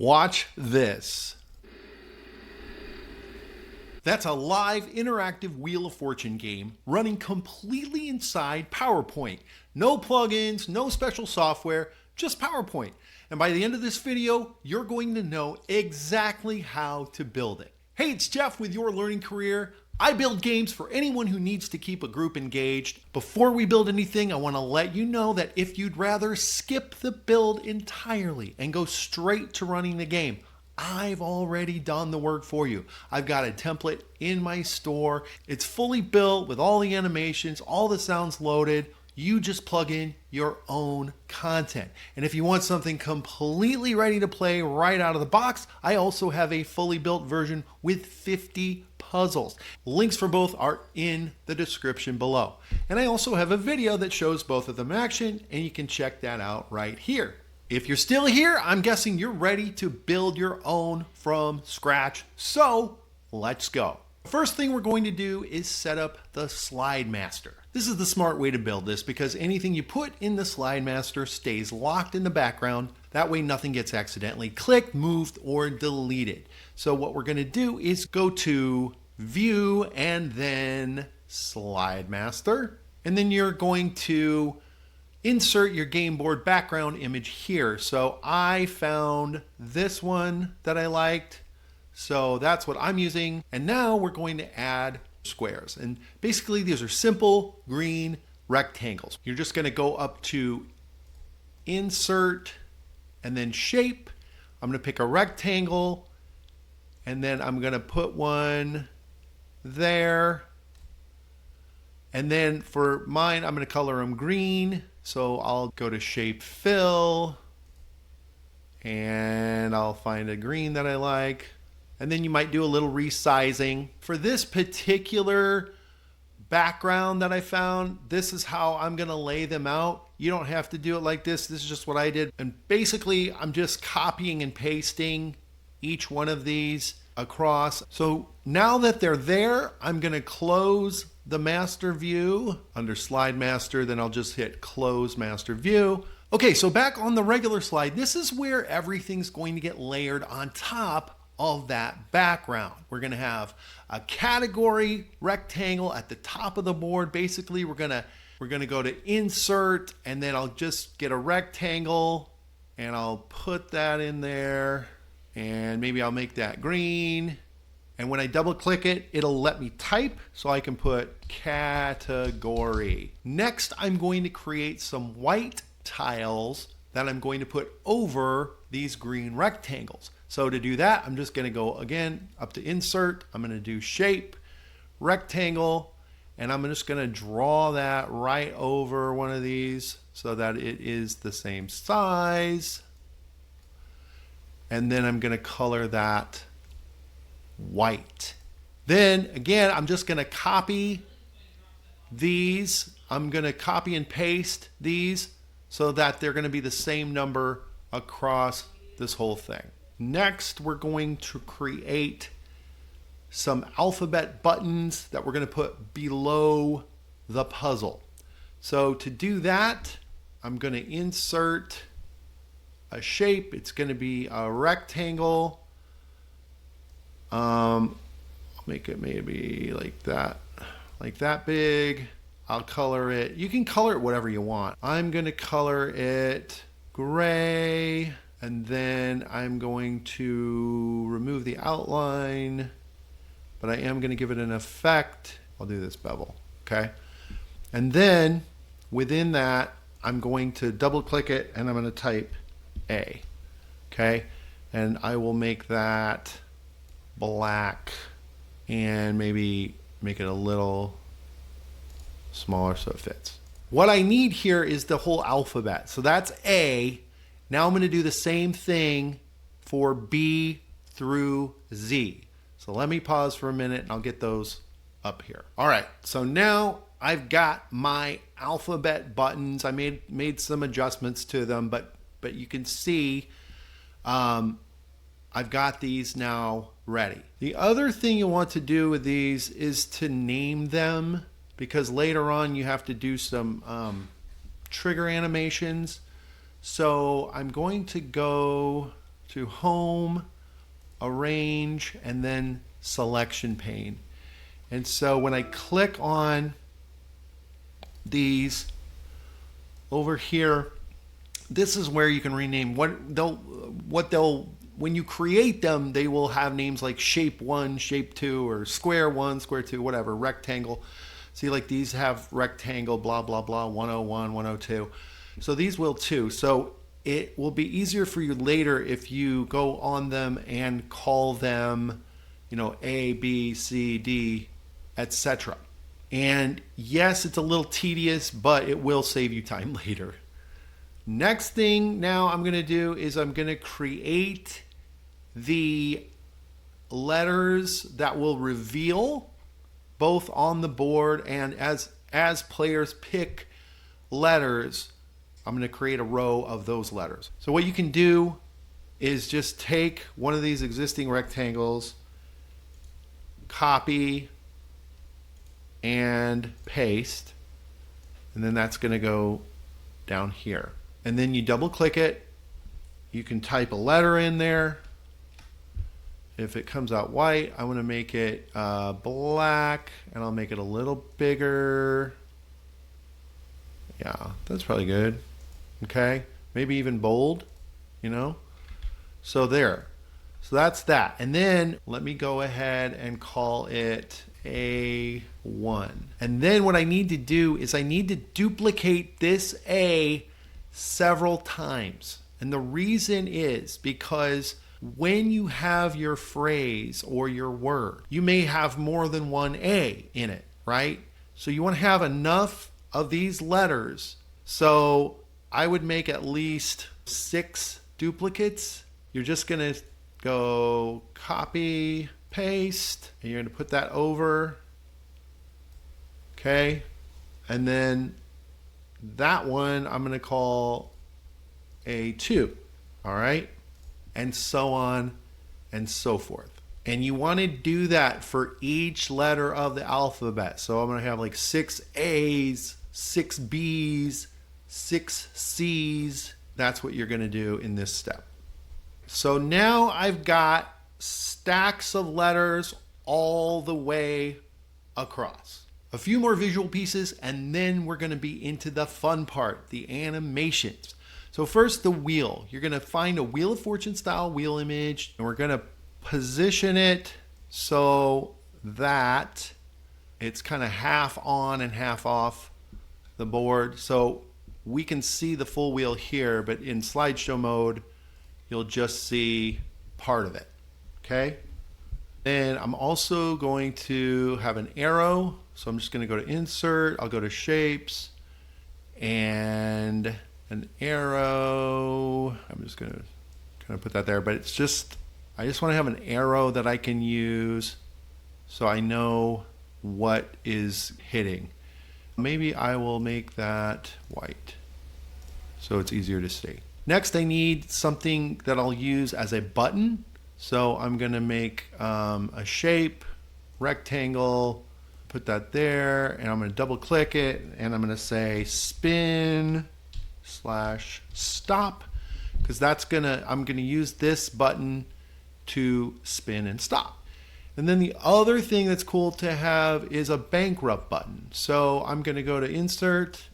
Watch this. That's a live interactive Wheel of Fortune game running completely inside PowerPoint. No plugins, no special software, just PowerPoint. And by the end of this video, you're going to know exactly how to build it. Hey, it's Jeff with Your Learning Career. I build games for anyone who needs to keep a group engaged. Before we build anything, I want to let you know that if you'd rather skip the build entirely and go straight to running the game, I've already done the work for you. I've got a template in my store. It's fully built with all the animations, all the sounds loaded. You just plug in your own content. And if you want something completely ready to play right out of the box, I also have a fully built version with 50 puzzles. Links for both are in the description below. And I also have a video that shows both of them in action, and you can check that out right here. If you're still here, I'm guessing you're ready to build your own from scratch. So let's go. First thing we're going to do is set up the Slide Master. This is the smart way to build this because anything you put in the Slide Master stays locked in the background. That way nothing gets accidentally clicked, moved, or deleted. So what we're going to do is go to View and then Slide Master. And then you're going to insert your game board background image here. So I found this one that I liked. So that's what I'm using. And now we're going to add squares. And basically these are simple green rectangles. You're just going to go up to Insert and then Shape. I'm going to pick a rectangle and then I'm going to put one there. And then for mine, I'm going to color them green. So I'll go to Shape Fill and I'll find a green that I like. And then you might do a little resizing. For this particular background that I found, this is how I'm gonna lay them out. You don't have to do it like this. This is just what I did. And basically, I'm just copying and pasting each one of these across. So now that they're there, I'm gonna close the master view under Slide Master, then I'll just hit Close Master View. Okay, so back on the regular slide, this is where everything's going to get layered on top of that background. We're gonna have a category rectangle at the top of the board. Basically, we're gonna go to Insert, and then I'll just get a rectangle, and I'll put that in there, and maybe I'll make that green. And when I double click it, it'll let me type, so I can put category. Next, I'm going to create some white tiles that I'm going to put over these green rectangles. So to do that, I'm just going to go again up to Insert. I'm going to do Shape, Rectangle, and I'm just going to draw that right over one of these so that it is the same size. And then I'm going to color that white. Then again, I'm just going to copy these. I'm going to copy and paste these so that they're going to be the same number across this whole thing. Next, we're going to create some alphabet buttons that we're going to put below the puzzle. So to do that, I'm going to insert a shape. It's going to be a rectangle. I'll make it maybe like that big. I'll color it. You can color it whatever you want. I'm going to color it gray. And then I'm going to remove the outline, but I am going to give it an effect. I'll do this bevel, okay? And then within that, I'm going to double click it and I'm going to type A, okay? And I will make that black and maybe make it a little smaller so it fits. What I need here is the whole alphabet. So that's A. Now I'm going to do the same thing for B through Z. So let me pause for a minute and I'll get those up here. All right, so now I've got my alphabet buttons. I made some adjustments to them, but you can see I've got these now ready. The other thing you want to do with these is to name them, because later on you have to do some trigger animations. So I'm going to go to home, arrange, and then selection pane. And so when I click on these over here, this is where you can rename when you create them, they will have names like shape 1, shape 2, or square 1, square 2, whatever, rectangle. See, like these have rectangle, blah, blah, blah, 101, 102. So these will too. So it will be easier for you later if you go on them and call them, A, B, C, D, etc. And yes, it's a little tedious, but it will save you time later. Next thing now I'm going to do is I'm going to create the letters that will reveal both on the board, and as players pick letters, I'm going to create a row of those letters. So what you can do is just take one of these existing rectangles, copy, and paste, and then that's going to go down here. And then you double click it. You can type a letter in there. If it comes out white, I want to make it black, and I'll make it a little bigger. Yeah, that's probably good. Okay, maybe even bold, So there. So that's that. And then let me go ahead and call it A1. And then what I need to do is I need to duplicate this A several times. And the reason is because when you have your phrase or your word, you may have more than one A in it, right? So you want to have enough of these letters. So I would make at least 6 duplicates. You're just going to go copy, paste, and you're going to put that over. Okay. And then that one I'm going to call A2. All right. And so on and so forth. And you want to do that for each letter of the alphabet. So I'm going to have like 6 A's, 6 B's, 6 C's. That's what you're going to do in this step. So now I've got stacks of letters all the way across. A few more visual pieces, and then we're going to be into the fun part, the animations. So first, the wheel. You're going to find a Wheel of Fortune style wheel image, and we're going to position it so that it's kind of half on and half off the board. So we can see the full wheel here, but in slideshow mode, you'll just see part of it. Okay. And I'm also going to have an arrow. So I'm just going to go to Insert. I'll go to Shapes and an arrow. I'm just going to kind of put that there, but it's just, I just want to have an arrow that I can use so I know what is hitting. Maybe I will make that white so it's easier to see. Next, I need something that I'll use as a button. So I'm going to make a shape, rectangle, put that there, and I'm going to double click it, and I'm going to say spin/stop, because that's I'm going to use this button to spin and stop. And then the other thing that's cool to have is a Bankrupt button. So I'm going to go to Insert,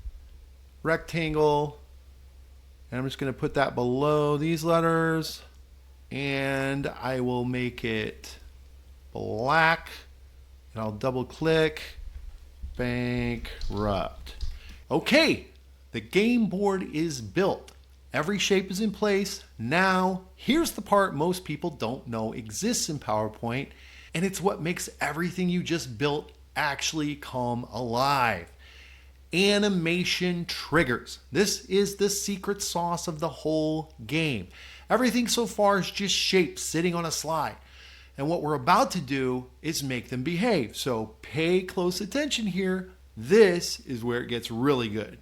Rectangle, and I'm just going to put that below these letters, and I will make it black, and I'll double click Bankrupt. Okay, the game board is built. Every shape is in place. Now, here's the part most people don't know exists in PowerPoint, and it's what makes everything you just built actually come alive. Animation triggers. This is the secret sauce of the whole game. Everything so far is just shapes sitting on a slide. And what we're about to do is make them behave. So pay close attention here. This is where it gets really good.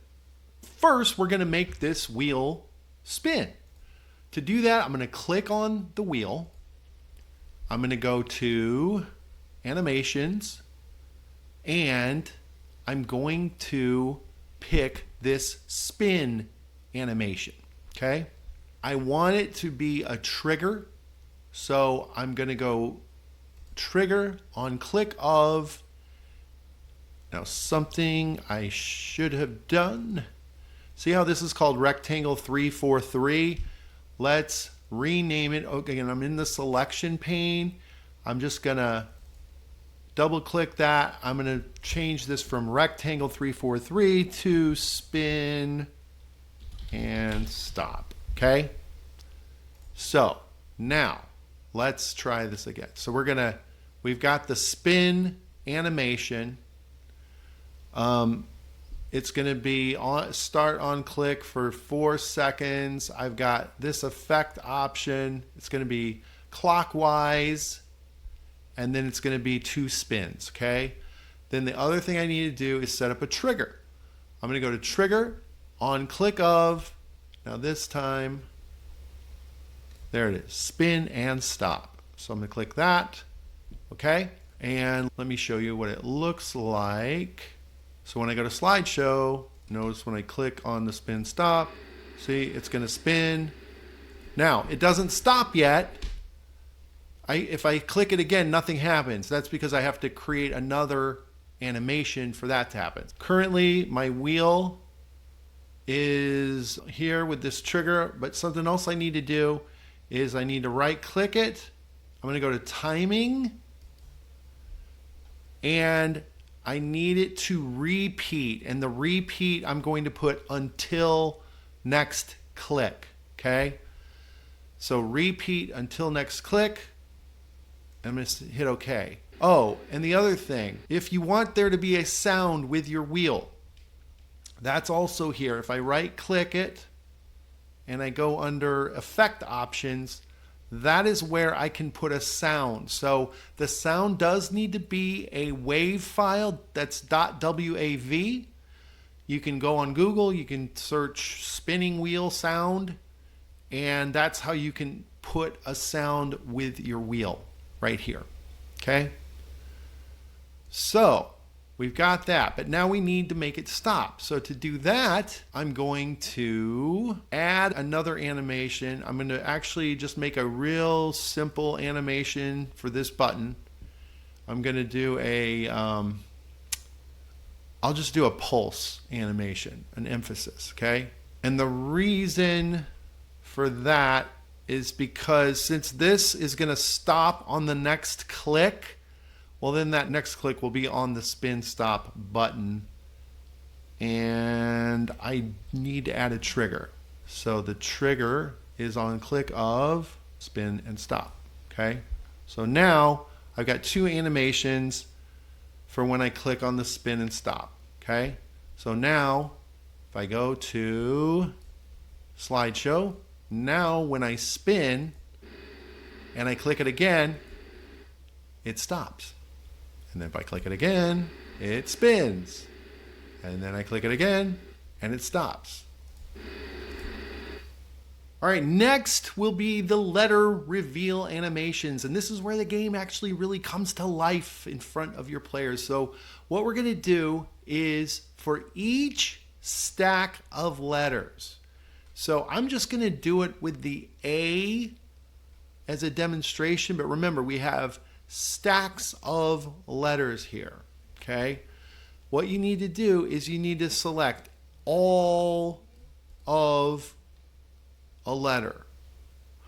First, we're going to make this wheel spin. To do that, I'm going to click on the wheel. I'm going to go to Animations, and I'm going to pick this spin animation. Okay? I want it to be a trigger. So I'm going to go trigger on click of. Now something I should have done. See how this is called rectangle 343? Let's rename it. Okay, and I'm in the selection pane. I'm just going to double click that. I'm going to change this from rectangle 343 to spin and stop. Okay? So now let's try this again. So we've got the spin animation. It's going to be start on click for 4 seconds. I've got this effect option. It's going to be clockwise, and then it's going to be 2 spins, okay? Then the other thing I need to do is set up a trigger. I'm going to go to trigger on click of. Now this time, there it is, spin and stop. So I'm going to click that, okay? And let me show you what it looks like. So when I go to slideshow, notice when I click on the spin stop, see, it's going to spin. Now, it doesn't stop yet. If I click it again, nothing happens. That's because I have to create another animation for that to happen. Currently, my wheel is here with this trigger, but something else I need to do is I need to right click it. I'm going to go to timing, and I need it to repeat. And the repeat I'm going to put until next click, okay? So repeat until next click. I'm going to hit OK. Oh, and the other thing, if you want there to be a sound with your wheel, that's also here. If I right click it and I go under effect options, that is where I can put a sound. So the sound does need to be a WAV file that's .wav. You can go on Google, you can search spinning wheel sound, and that's how you can put a sound with your wheel. Right here, okay? So we've got that, but now we need to make it stop. So to do that, I'm going to add another animation. I'm going to actually just make a real simple animation for this button. I'm going to do I'll just do a pulse animation, an emphasis, okay? And the reason for that is because since this is going to stop on the next click, well, then that next click will be on the spin stop button, and I need to add a trigger. So the trigger is on click of spin and stop, okay? So now I've got 2 animations for when I click on the spin and stop, okay? So now if I go to slideshow, now when I spin and I click it again, it stops. And then if I click it again, it spins. And then I click it again and it stops. All right, next will be the letter reveal animations. And this is where the game actually really comes to life in front of your players. So what we're going to do is for each stack of letters, so I'm just going to do it with the A as a demonstration, but remember we have stacks of letters here, okay? What you need to do is you need to select all of a letter.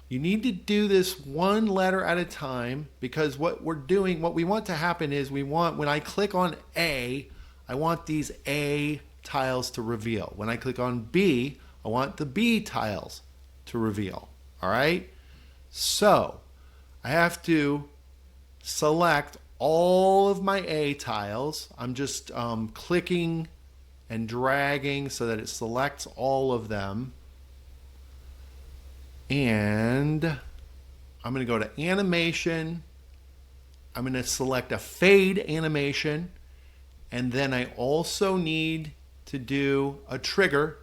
You need to do this one letter at a time, because what we want to happen is when I click on A, I want these A tiles to reveal. When I click on B, I want the B tiles to reveal, all right? So I have to select all of my A tiles. I'm just clicking and dragging so that it selects all of them. And I'm going to go to animation. I'm going to select a fade animation. And then I also need to do a trigger.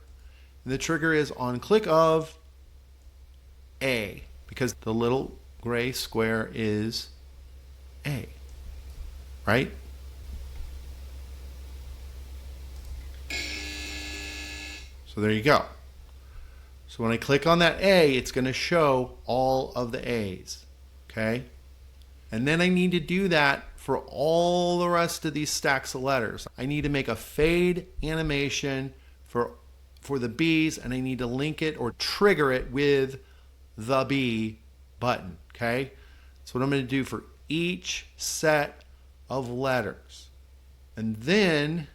And the trigger is on click of A, because the little gray square is A, right? So there you go. So when I click on that A, it's going to show all of the A's. Okay? And then I need to do that for all the rest of these stacks of letters. I need to make a fade animation for the B's, and I need to link it or trigger it with the B button. Okay? That's what I'm going to do for each set of letters. And then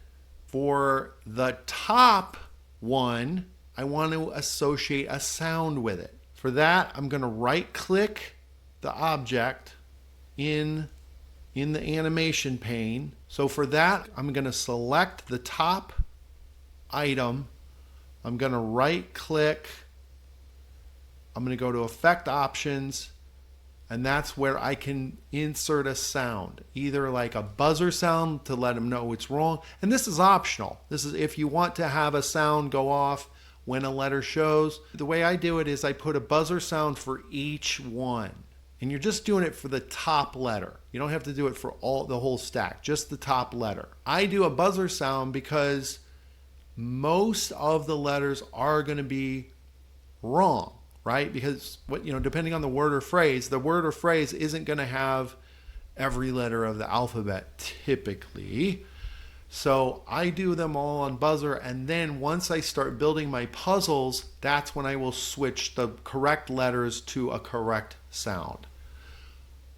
for the top one, I want to associate a sound with it. For that, I'm going to right click the object in the animation pane. So for that, I'm going to select the top item. I'm going to right click. I'm going to go to Effect Options, and that's where I can insert a sound, either like a buzzer sound to let them know it's wrong. And this is optional. This is if you want to have a sound go off when a letter shows. The way I do it is I put a buzzer sound for each one. And you're just doing it for the top letter. You don't have to do it for the whole stack, just the top letter. I do a buzzer sound because most of the letters are going to be wrong, right? Because depending on the word or phrase isn't going to have every letter of the alphabet typically. So I do them all on buzzer, and then once I start building my puzzles, that's when I will switch the correct letters to a correct sound.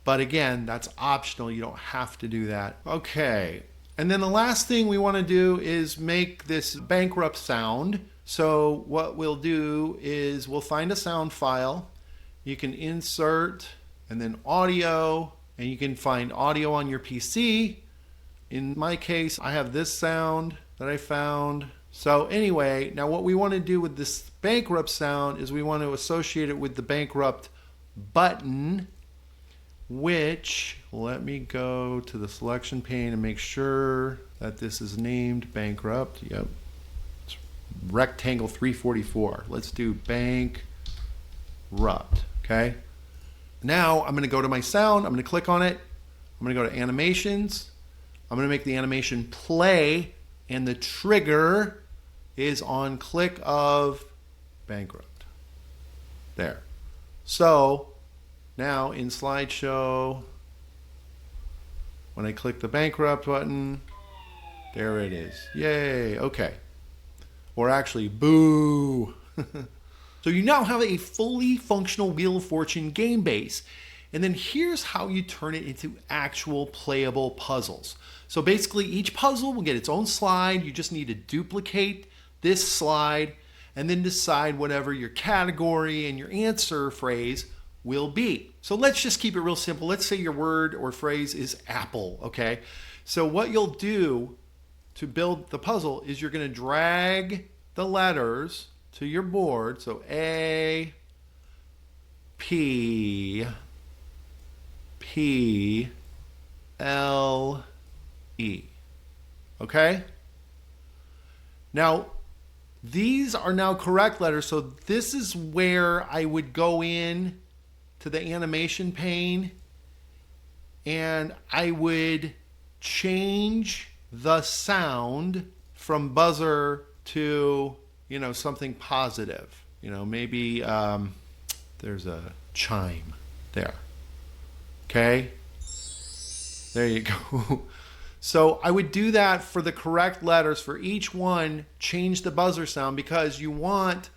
But again, that's optional. You don't have to do that. Okay. And then the last thing we want to do is make this bankrupt sound. So what we'll do is we'll find a sound file. You can insert and then audio, and you can find audio on your PC. In my case, I have this sound that I found. So anyway, now what we want to do with this bankrupt sound is we want to associate it with the bankrupt button, which, let me go to the selection pane and make sure that this is named bankrupt. Yep. It's rectangle 344. Let's do bankrupt. Okay. Now I'm going to go to my sound. I'm going to click on it. I'm going to go to animations. I'm going to make the animation play, and the trigger is on click of bankrupt. There. So now in slideshow, when I click the bankrupt button, there it is. Yay. Okay. Or actually, boo. So you now have a fully functional Wheel of Fortune game base. And then here's how you turn it into actual playable puzzles. So basically each puzzle will get its own slide. You just need to duplicate this slide and then decide whatever your category and your answer phrase will be. So let's just keep it real simple. Let's say your word or phrase is apple, okay? So what you'll do to build the puzzle is you're going to drag the letters to your board. So A, P, P, L, E. Okay? Now, these are now correct letters, so this is where I would go in to the animation pane and I would change the sound from buzzer to, something positive. Maybe there's a chime there. Okay? There you go. So I would do that for the correct letters. For each one, change the buzzer sound, because you want,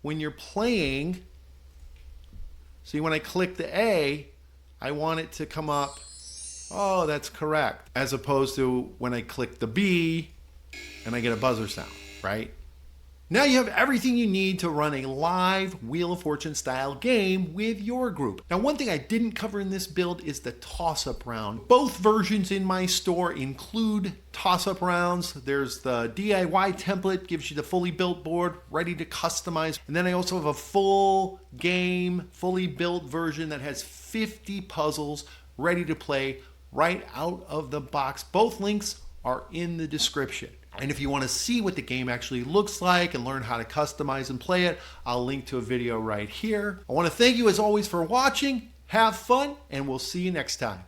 when you're playing, see when I click the A, I want it to come up, oh, that's correct, as opposed to when I click the B and I get a buzzer sound, right? Now you have everything you need to run a live Wheel of Fortune style game with your group. Now, one thing I didn't cover in this build is the toss-up round. Both versions in my store include toss-up rounds. There's the DIY template, gives you the fully built board, ready to customize. And then I also have a full game, fully built version that has 50 puzzles ready to play right out of the box. Both links are in the description. And if you want to see what the game actually looks like and learn how to customize and play it, I'll link to a video right here. I want to thank you as always for watching. Have fun, and we'll see you next time.